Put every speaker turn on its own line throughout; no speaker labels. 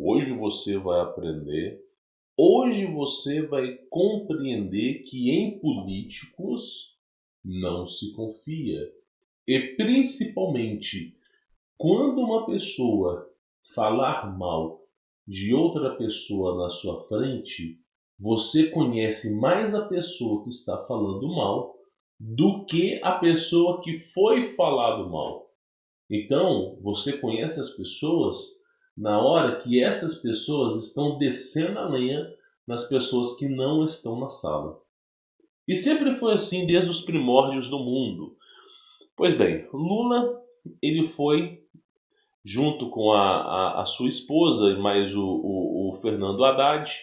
Hoje você vai aprender, hoje você vai compreender que em políticos não se confia. E principalmente, quando uma pessoa falar mal de outra pessoa na sua frente, você conhece mais a pessoa que está falando mal do que a pessoa que foi falado mal. Então, você conhece as pessoas na hora que essas pessoas estão descendo a lenha nas pessoas que não estão na sala. E sempre foi assim desde os primórdios do mundo. Pois bem, Lula, ele foi junto com a sua esposa e mais o Fernando Haddad,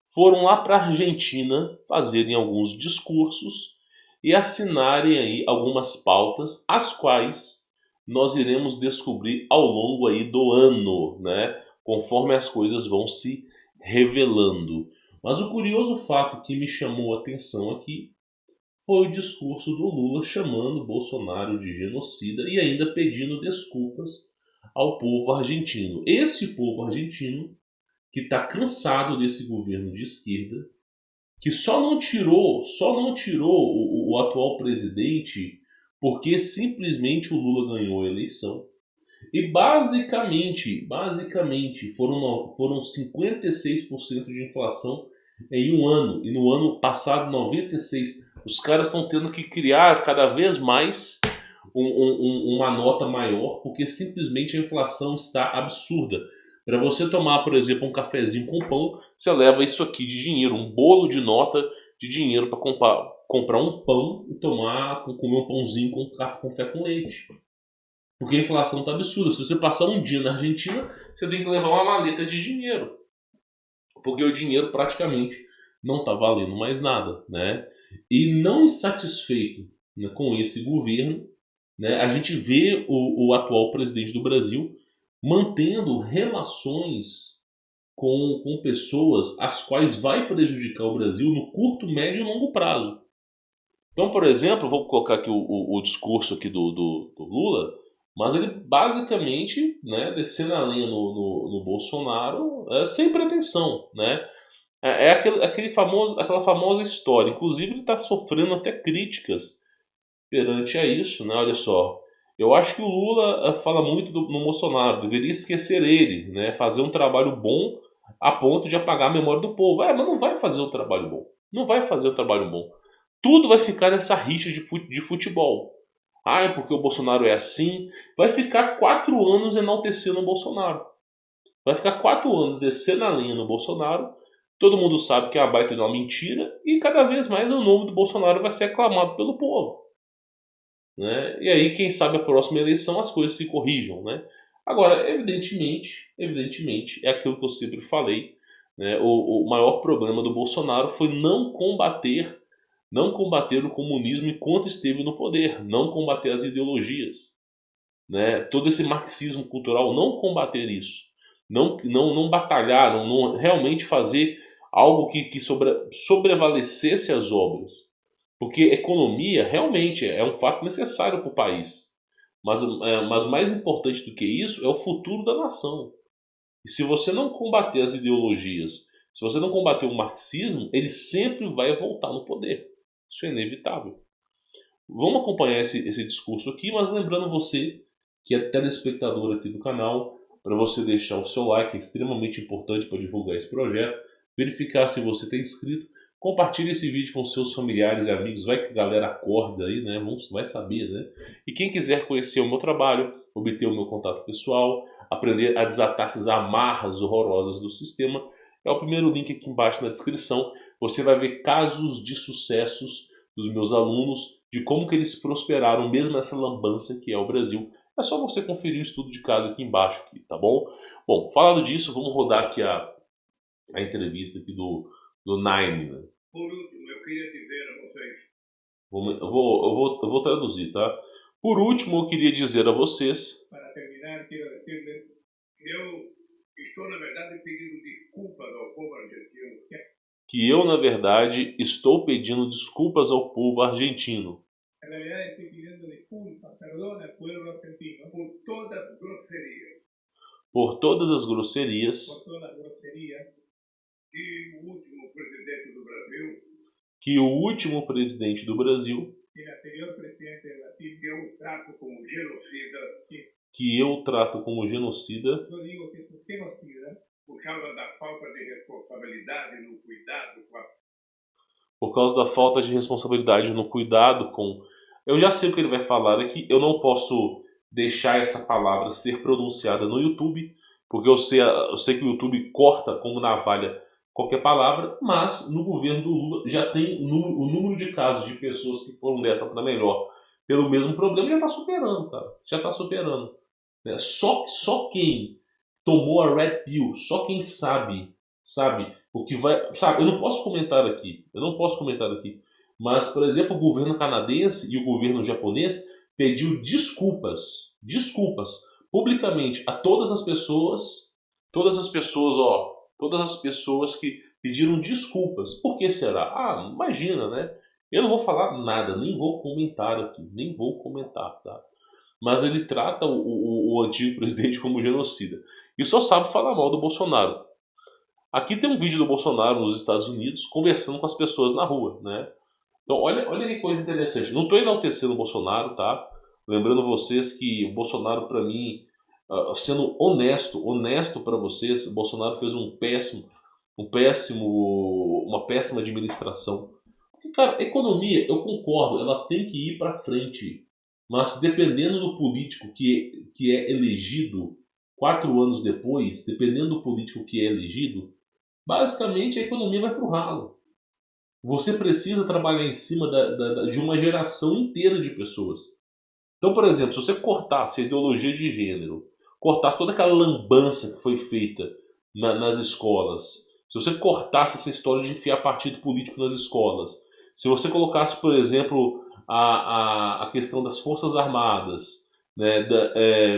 foram lá para a Argentina fazerem alguns discursos e assinarem aí algumas pautas, as quais nós iremos descobrir ao longo aí do ano, né? Conforme as coisas vão se revelando. Mas o curioso fato que me chamou a atenção aqui foi o discurso do Lula chamando Bolsonaro de genocida e ainda pedindo desculpas ao povo argentino. Esse povo argentino que está cansado desse governo de esquerda, que só não tirou o atual presidente porque simplesmente o Lula ganhou a eleição. E basicamente foram 56% de inflação em um ano. E no ano passado, 96%. Os caras estão tendo que criar cada vez mais uma nota maior, porque simplesmente a inflação está absurda. Para você tomar, por exemplo, um cafezinho com pão, você leva isso aqui de dinheiro, um bolo de nota de dinheiro para comprar um pão e comer um pãozinho com café com leite. Porque a inflação está absurda. Se você passar um dia na Argentina, você tem que levar uma maleta de dinheiro. Porque o dinheiro praticamente não está valendo mais nada, né? E não insatisfeito, né, com esse governo, né, a gente vê o atual presidente do Brasil mantendo relações com pessoas as quais vai prejudicar o Brasil no curto, médio e longo prazo. Então, por exemplo, vou colocar aqui o discurso aqui do Lula, mas ele basicamente, né, descendo a linha no Bolsonaro sem pretensão, né? É aquela famosa história. Inclusive, ele está sofrendo até críticas perante a isso, né? Olha só. Eu acho que o Lula fala muito no Bolsonaro, deveria esquecer ele, né? Fazer um trabalho bom a ponto de apagar a memória do povo. Mas não vai fazer um trabalho bom. Não vai fazer um trabalho bom. Tudo vai ficar nessa rixa de futebol. Ah, é porque o Bolsonaro é assim. Vai ficar 4 anos enaltecendo o Bolsonaro. Vai ficar 4 anos descendo a linha no Bolsonaro. Todo mundo sabe que é uma baita de uma mentira. E cada vez mais o nome do Bolsonaro vai ser aclamado pelo povo. Né? E aí, quem sabe a próxima eleição as coisas se corrijam. Né? Agora, evidentemente, é aquilo que eu sempre falei. Né? O maior problema do Bolsonaro foi não combater o comunismo enquanto esteve no poder, não combater as ideologias, né? Todo esse marxismo cultural, não combater isso, não batalhar, não realmente fazer algo que sobrevalecesse as obras, porque economia realmente é um fato necessário para o país, mas mais importante do que isso é o futuro da nação. E se você não combater as ideologias, se você não combater o marxismo, ele sempre vai voltar no poder. Isso é inevitável. Vamos acompanhar esse discurso aqui, mas lembrando você que é telespectador aqui do canal, para você deixar o seu like, é extremamente importante para divulgar esse projeto, verificar se você está inscrito, compartilhe esse vídeo com seus familiares e amigos, vai que a galera acorda aí, né? Vai saber, né? E quem quiser conhecer o meu trabalho, obter o meu contato pessoal, aprender a desatar essas amarras horrorosas do sistema, é o primeiro link aqui embaixo na descrição. Você vai ver casos de sucessos dos meus alunos, de como que eles prosperaram mesmo nessa lambança que é o Brasil. É só você conferir o estudo de casa aqui embaixo, tá bom? Bom, falando disso, vamos rodar aqui a entrevista aqui do Nine. Né?
Por último, eu queria dizer a vocês.
Eu vou traduzir, tá? Por último, eu queria dizer a vocês.
Para terminar, quero dizer-lhes que eu estou, na verdade, pedindo desculpas ao povo argentino.
Que eu, na verdade, estou pedindo desculpas ao povo argentino.
Na verdade, estou pedindo desculpas, perdão, ao povo argentino por toda grosseria.
por todas as grosserias
por todas as grosserias que o último presidente do Brasil,
que o último presidente do Brasil,
que o anterior presidente do Brasil, que eu trato como genocida,
que eu trato como genocida,
só digo que isso é genocida por causa da falta de responsabilidade no cuidado com a...
por causa da falta de responsabilidade no cuidado com... Eu já sei o que ele vai falar aqui, eu não posso deixar essa palavra ser pronunciada no YouTube, porque eu sei que o YouTube corta como navalha qualquer palavra, mas no governo do Lula já tem o número de casos de pessoas que foram dessa para melhor pelo mesmo problema já está superando, cara. Já está superando. Né? Só quem tomou a Red Pill, só quem sabe o que vai... Sabe, eu não posso comentar aqui, mas, por exemplo, o governo canadense e o governo japonês pediu desculpas, publicamente a todas as pessoas que pediram desculpas. Por que será? Ah, imagina, né? Eu não vou falar nada, nem vou comentar aqui, tá? Mas ele trata o antigo presidente como genocida. E só sabe falar mal do Bolsonaro. Aqui tem um vídeo do Bolsonaro nos Estados Unidos conversando com as pessoas na rua, né? Então olha que coisa interessante. Não estou enaltecendo o Bolsonaro, tá? Lembrando vocês que o Bolsonaro, para mim, sendo honesto para vocês, o Bolsonaro fez uma péssima administração. Porque, cara, a economia, eu concordo, ela tem que ir para frente. Mas dependendo do político que é elegido 4 anos depois, dependendo do político que é elegido, basicamente a economia vai para o ralo. Você precisa trabalhar em cima de uma geração inteira de pessoas. Então, por exemplo, se você cortasse a ideologia de gênero, cortasse toda aquela lambança que foi feita nas escolas, se você cortasse essa história de enfiar partido político nas escolas, se você colocasse, por exemplo, a questão das Forças Armadas, né,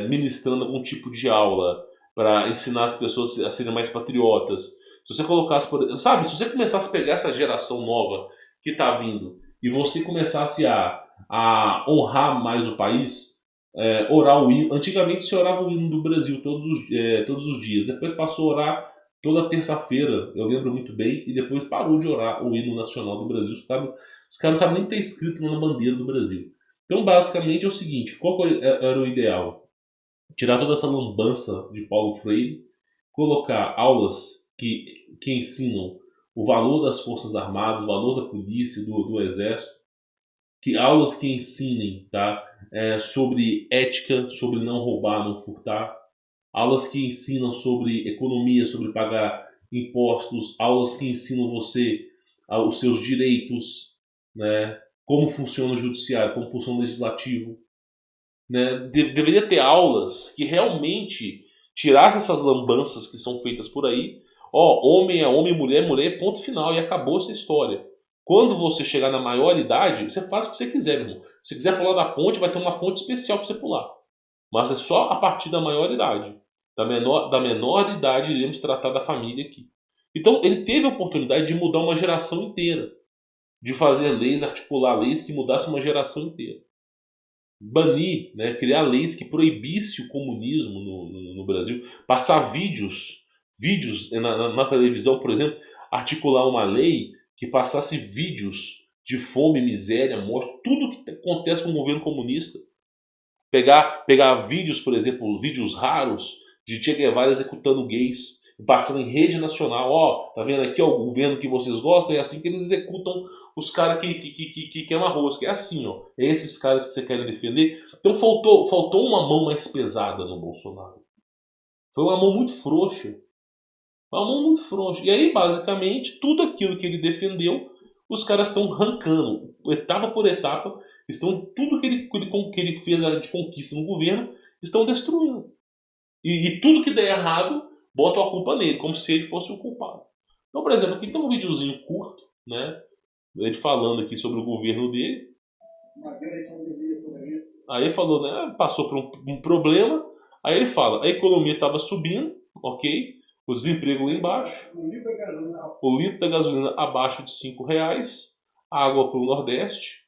ministrando algum tipo de aula para ensinar as pessoas a serem mais patriotas, se você colocasse, sabe, se você começasse a pegar essa geração nova que está vindo e você começasse a honrar mais o país, orar o hino. Antigamente se orava o hino do Brasil todos os dias, depois passou a orar toda terça-feira, eu lembro muito bem, e depois parou de orar o hino nacional do Brasil. Os caras não sabem nem ter escrito na bandeira do Brasil. Então, basicamente é o seguinte: qual era o ideal? Tirar toda essa lambança de Paulo Freire, colocar aulas que ensinam o valor das Forças Armadas, o valor da polícia, do exército, aulas que ensinem, tá, sobre ética, sobre não roubar, não furtar, aulas que ensinam sobre economia, sobre pagar impostos, aulas que ensinam você os seus direitos, né, como funciona o judiciário, como funciona o legislativo, né? Deveria ter aulas que realmente tirassem essas lambanças que são feitas por aí. Ó, homem é homem, mulher é mulher, ponto final, e acabou essa história. Quando você chegar na maioridade, você faz o que você quiser, meu irmão. Se você quiser pular da ponte, vai ter uma ponte especial para você pular. Mas é só a partir da maioridade. Da menor idade, iremos tratar da família aqui. Então, ele teve a oportunidade de mudar uma geração inteira. De fazer leis, articular leis que mudassem uma geração inteira. Banir, né, criar leis que proibisse o comunismo no Brasil. Passar vídeos na televisão, por exemplo. Articular uma lei que passasse vídeos de fome, miséria, morte, tudo que acontece com o governo comunista. Pegar vídeos, por exemplo, vídeos raros de Che Guevara executando gays, passando em rede nacional. Ó, tá vendo aqui, ó, o governo que vocês gostam, é assim que eles executam os caras que queimam arroz, que é assim, ó. É esses caras que você quer defender. Então faltou uma mão mais pesada no Bolsonaro. Foi uma mão muito frouxa. Uma mão muito frouxa. E aí, basicamente, tudo aquilo que ele defendeu, os caras estão arrancando, etapa por etapa, tudo que ele fez de conquista no governo, estão destruindo. E tudo que der errado, botam a culpa nele, como se ele fosse o culpado. Então, por exemplo, aqui tem um videozinho curto, né? Ele falando aqui sobre o governo dele. Aí ele falou, né? Passou por um problema. Aí ele fala, a economia estava subindo, ok? O desemprego lá embaixo, o litro da gasolina abaixo de R$5, água para o Nordeste,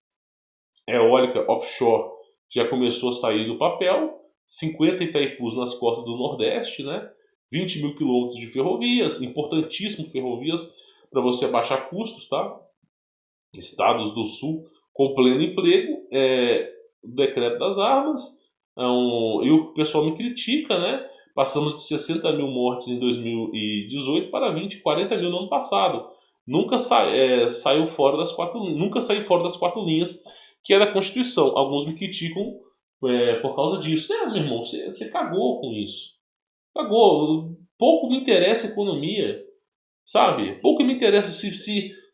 eólica offshore já começou a sair do papel, 50 Itaipus nas costas do Nordeste, né? 20 mil quilômetros de ferrovias, importantíssimo ferrovias para você abaixar custos, tá? Estados do Sul com pleno emprego, o decreto das armas, e o pessoal me critica, né? Passamos de 60 mil mortes em 2018 para 20, 40 mil no ano passado. Nunca saiu fora das nunca saí fora das 4 linhas que era a Constituição. Alguns me criticam por causa disso. Meu irmão, você cagou com isso. Cagou. Pouco me interessa a economia, sabe? Pouco me interessa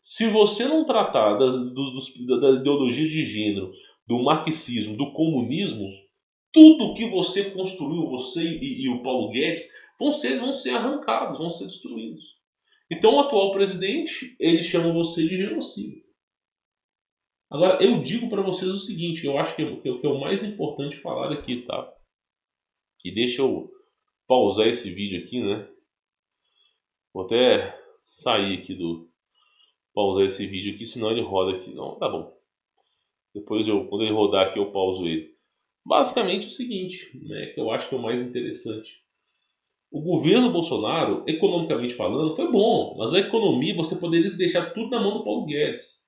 se você não tratar da ideologia de gênero, do marxismo, do comunismo, tudo que você construiu, você e o Paulo Guedes, vão ser arrancados, vão ser destruídos. Então o atual presidente, ele chama você de genocídio. Agora, eu digo para vocês o seguinte, eu acho que é o mais importante falar aqui, tá? E deixa eu pausar esse vídeo aqui, né? Vou até sair aqui pausar esse vídeo aqui, senão ele roda aqui. Não, tá bom. Depois, quando ele rodar aqui, eu pauso ele. Basicamente é o seguinte, né, que eu acho que é o mais interessante. O governo Bolsonaro, economicamente falando, foi bom, mas a economia você poderia deixar tudo na mão do Paulo Guedes.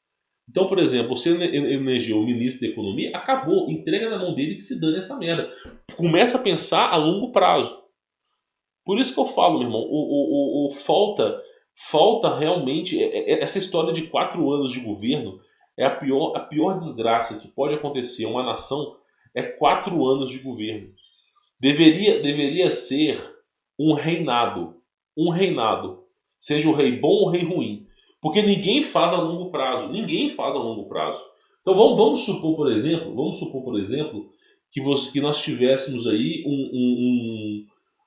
Então, por exemplo, você elegeu o ministro da Economia, acabou, entrega na mão dele que se dane essa merda. Começa a pensar a longo prazo. Por isso que eu falo, meu irmão, falta realmente, essa história de 4 anos de governo é a pior desgraça que pode acontecer a uma nação, é 4 anos de governo. Deveria ser um reinado, seja o rei bom ou o rei ruim, porque ninguém faz a longo prazo, Então vamos supor, por exemplo, que nós tivéssemos aí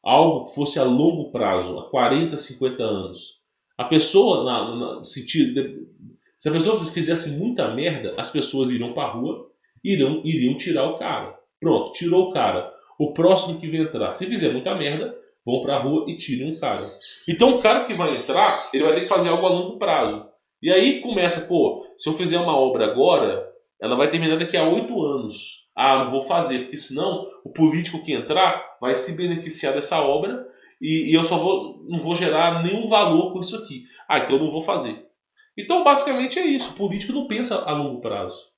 algo que fosse a longo prazo, a 40, 50 anos. A pessoa, se a pessoa fizesse muita merda, as pessoas iriam pra rua, iriam tirar o cara. Pronto, tirou o cara. O próximo que vai entrar, se fizer muita merda, vão pra rua e tiram o cara. Então o cara que vai entrar, ele vai ter que fazer algo a longo prazo. E aí começa, se eu fizer uma obra agora, ela vai terminar daqui a 8 anos. Ah, não vou fazer, porque senão o político que entrar vai se beneficiar dessa obra e eu não vou gerar nenhum valor com isso aqui. Ah, então eu não vou fazer. Então basicamente é isso, o político não pensa a longo prazo.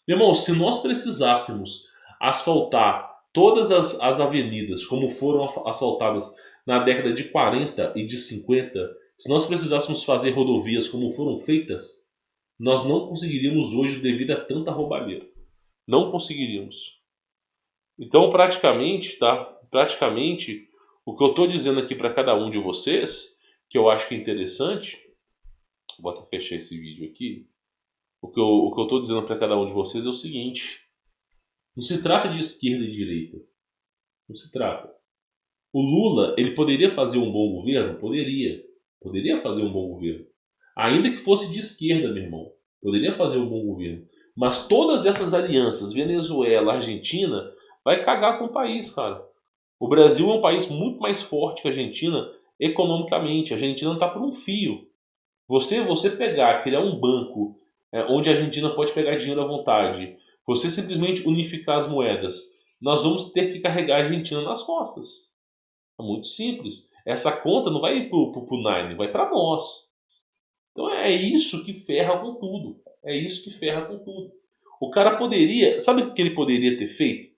Meu irmão, se nós precisássemos asfaltar todas as avenidas como foram asfaltadas na década de 40 e de 50, se nós precisássemos fazer rodovias como foram feitas, nós não conseguiríamos hoje devido a tanta roubalheira. Não conseguiríamos. Então, praticamente, o que eu estou dizendo aqui para cada um de vocês, que eu acho que é interessante, vou até fechar esse vídeo aqui, o que eu estou dizendo para cada um de vocês é o seguinte, não se trata de esquerda e direita, não se trata. O Lula, ele poderia fazer um bom governo? Poderia fazer um bom governo. Ainda que fosse de esquerda, meu irmão, poderia fazer um bom governo. Mas todas essas alianças, Venezuela, Argentina, vai cagar com o país, cara. O Brasil é um país muito mais forte que a Argentina economicamente. A Argentina está por um fio. Você pegar, criar um banco onde a Argentina pode pegar dinheiro à vontade, você simplesmente unificar as moedas, nós vamos ter que carregar a Argentina nas costas. É muito simples. Essa conta não vai pro Nine, vai para nós. Então é isso que ferra com tudo. O cara poderia... Sabe o que ele poderia ter feito?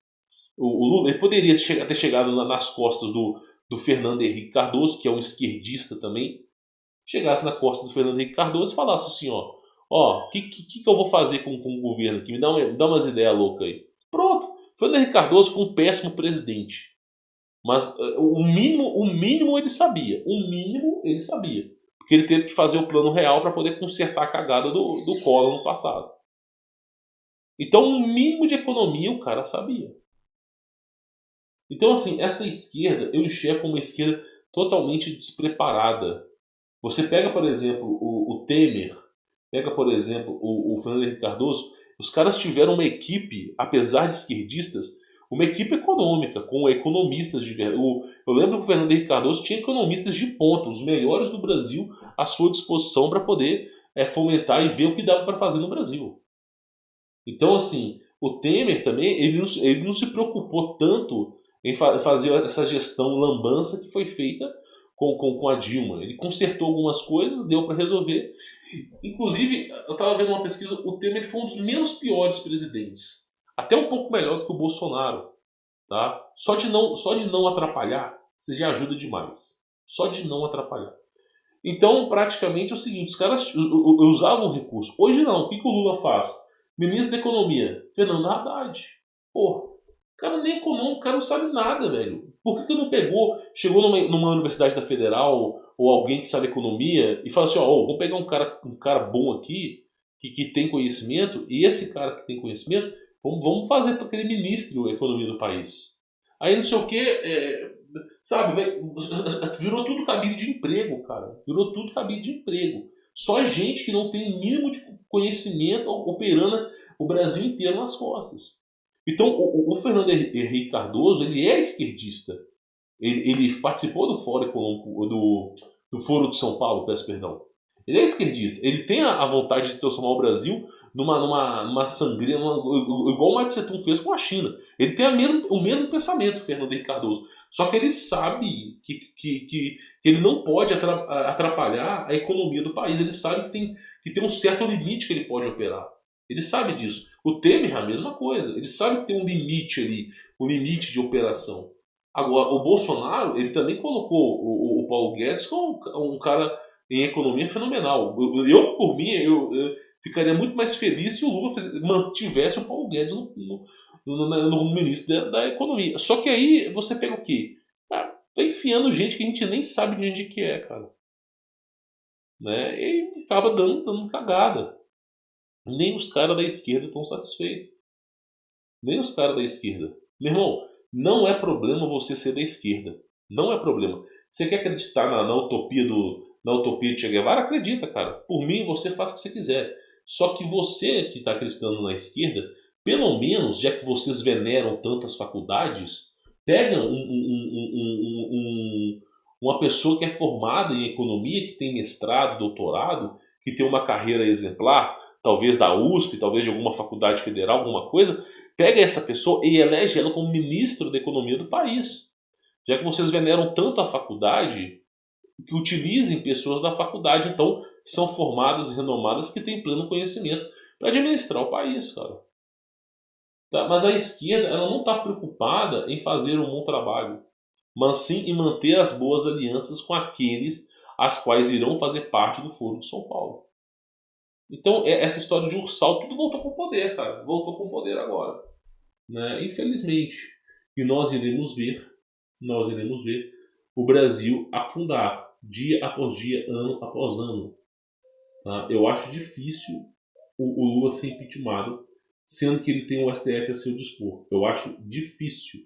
O Lula ele poderia ter chegado nas costas do Fernando Henrique Cardoso, que é um esquerdista também. Chegasse na costa do Fernando Henrique Cardoso e falasse assim, o que eu vou fazer com o governo aqui? Me dá umas ideias loucas aí. Pronto. Fernando Henrique Cardoso foi um péssimo presidente. Mas o mínimo ele sabia. Porque ele teve que fazer o plano real para poder consertar a cagada do Collor no passado. Então, o mínimo de economia o cara sabia. Então, assim, essa esquerda, eu enxergo como uma esquerda totalmente despreparada. Você pega, por exemplo, o Temer, pega, por exemplo, o Fernando Henrique Cardoso, os caras tiveram uma equipe, apesar de esquerdistas, uma equipe econômica, com economistas de verdade. Eu lembro que o Fernando Henrique Cardoso tinha economistas de ponta, os melhores do Brasil, à sua disposição para poder fomentar e ver o que dava para fazer no Brasil. Então, assim, o Temer também, ele não se preocupou tanto em fazer essa gestão lambança que foi feita com a Dilma. Ele consertou algumas coisas, deu para resolver. Inclusive, eu estava vendo uma pesquisa, o Temer foi um dos menos piores presidentes. Até um pouco melhor do que o Bolsonaro. Tá? Só de não atrapalhar, você já ajuda demais. Só de não atrapalhar. Então, praticamente é o seguinte, os caras usavam o recurso. Hoje não, o que o Lula faz? Ministro da Economia, Fernando Haddad. Pô, o cara nem é econômico, o cara não sabe nada, velho. Por que não pegou, chegou numa universidade da Federal ou alguém que sabe economia e falou assim, ó, vamos pegar um cara bom aqui, que tem conhecimento, e esse cara que tem conhecimento, vamos fazer para aquele ministro da economia do país. Aí não sei o que, sabe, virou tudo cabide de emprego, cara. Virou tudo cabide de emprego. Só gente que não tem mínimo de conhecimento operando o Brasil inteiro nas costas. Então, o Fernando Henrique Cardoso, ele é esquerdista. Ele participou do Fórum Econômico, do Foro de São Paulo, peço perdão. Ele é esquerdista. Ele tem a vontade de transformar o Brasil numa sangria, igual o Mao Tse Tung fez com a China. Ele tem o mesmo pensamento, Fernando Henrique Cardoso. Só que ele sabe que ele não pode atrapalhar a economia do país. Ele sabe que tem um certo limite que ele pode operar. Ele sabe disso. O Temer é a mesma coisa. Ele sabe que tem um limite ali, um limite de operação. Agora, o Bolsonaro, ele também colocou o Paulo Guedes como um cara em economia fenomenal. Por mim, eu ficaria muito mais feliz se o Lula mantivesse o Paulo Guedes no ministro da Economia. Só que aí você pega o quê? Tá enfiando gente que a gente nem sabe de onde que é, cara. Né? E acaba dando cagada. Nem os caras da esquerda estão satisfeitos. Nem os caras da esquerda. Meu irmão, não é problema você ser da esquerda. Não é problema. Você quer acreditar na utopia de Che Guevara? Acredita, cara. Por mim, você faz o que você quiser. Só que você que está acreditando na esquerda, pelo menos, já que vocês veneram tantas faculdades, pega uma pessoa que é formada em economia, que tem mestrado, doutorado, que tem uma carreira exemplar, talvez da USP, talvez de alguma faculdade federal, alguma coisa, pega essa pessoa e elege ela como ministro da economia do país. Já que vocês veneram tanto a faculdade, que utilizem pessoas da faculdade, então, que são formadas e renomadas, que têm pleno conhecimento para administrar o país, cara. Tá? Mas a esquerda, ela não está preocupada em fazer um bom trabalho, mas sim em manter as boas alianças com aqueles as quais irão fazer parte do Foro de São Paulo. Então, essa história de Ursal, tudo voltou com o poder, cara. Voltou com o poder agora. Né? Infelizmente. E nós iremos ver o Brasil afundar dia após dia, ano após ano. Tá? Eu acho difícil o Lula ser impeachmentado, sendo que ele tem o STF a seu dispor. Eu acho difícil.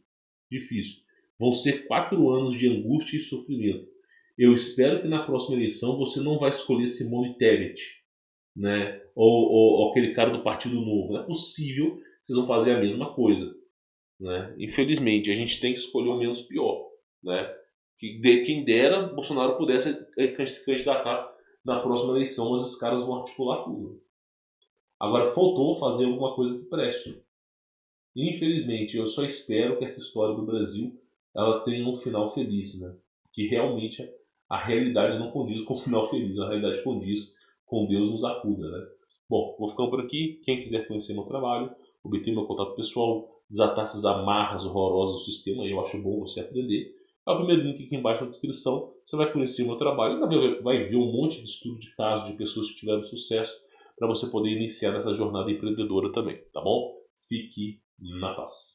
Vão ser 4 anos de angústia e sofrimento. Eu espero que na próxima eleição você não vai escolher Simone Tebet, né? Ou aquele cara do Partido Novo. Não é possível que vocês vão fazer a mesma coisa. Né? Infelizmente, a gente tem que escolher o menos pior. Né? Quem dera Bolsonaro pudesse se candidatar na próxima eleição, mas os caras vão articular tudo. Agora, faltou fazer alguma coisa que preste. Infelizmente, eu só espero que essa história do Brasil ela tenha um final feliz. Né? Que realmente a realidade não condiz com o final feliz, a realidade condiz com Deus nos acuda. Né? Bom, vou ficando por aqui. Quem quiser conhecer meu trabalho, obter meu contato pessoal, desatar essas amarras horrorosas do sistema, eu acho bom você aprender. É o primeiro link aqui embaixo na descrição. Você vai conhecer o meu trabalho e vai ver um monte de estudo de casos de pessoas que tiveram sucesso para você poder iniciar nessa jornada empreendedora também, tá bom? Fique na paz.